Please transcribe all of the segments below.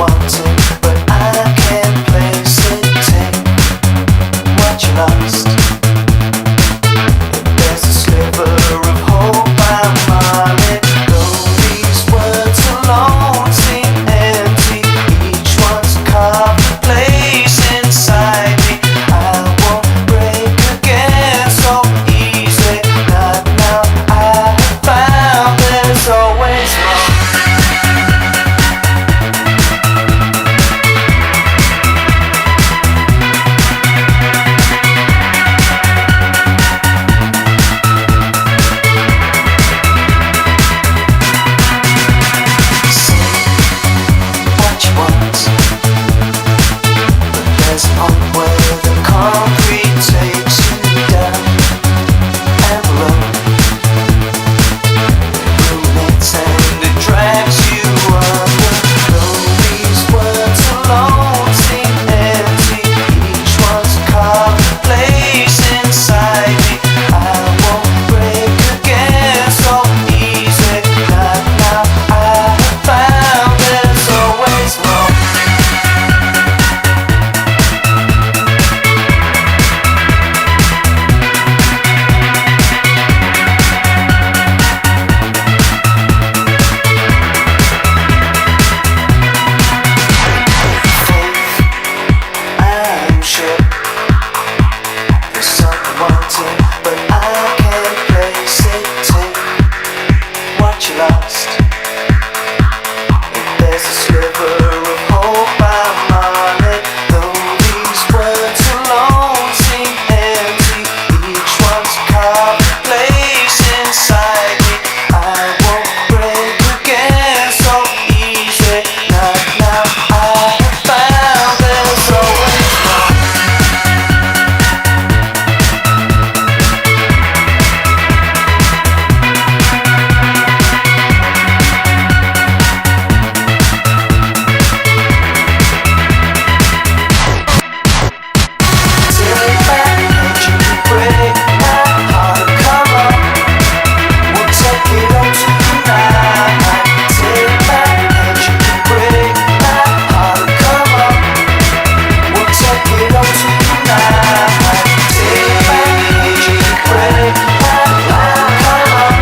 wanting, but I can't place it. Take what you lost. If there's a sliver of hope, I'm on it. Though these words alone seem empty, each one's carved a place inside me. I won't break again so easy. Not now. I have found there's always more. What you want, but there's a point where the concrete takes you down and below. It ruminates and it drags you under. Though these words alone seem empty, each one's carved a place inside me. I won't break again so easy. Not now. I have found there's always more. I'm sure there's something wanting, but I can't place it. Take what you lost. If there's a sliver of hope, I'm on it. Though these words alone seem empty, each one's carved a place inside me. I won't break again so easy. Not now. I have found there's always more. Take back and you can break my heart. Come on, we'll take it all tonight. Take back and you can break my heart. Come on, we'll take it all tonight. Take back and you can break my heart. Come on,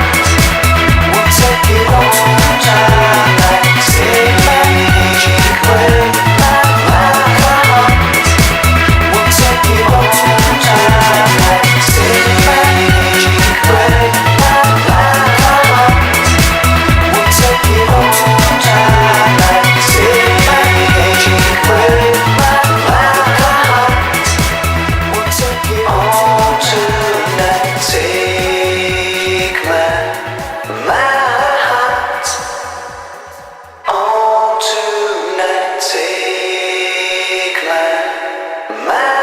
we'll take it all tonight. Take back and you can break my heart. Come on, we'll take it all tonight. Take back and you can break my heart. Come on, we'll take it all tonight. Take back and you can break my heart. Come on, we'll take it all tonight. Take my heart all tonight. Take my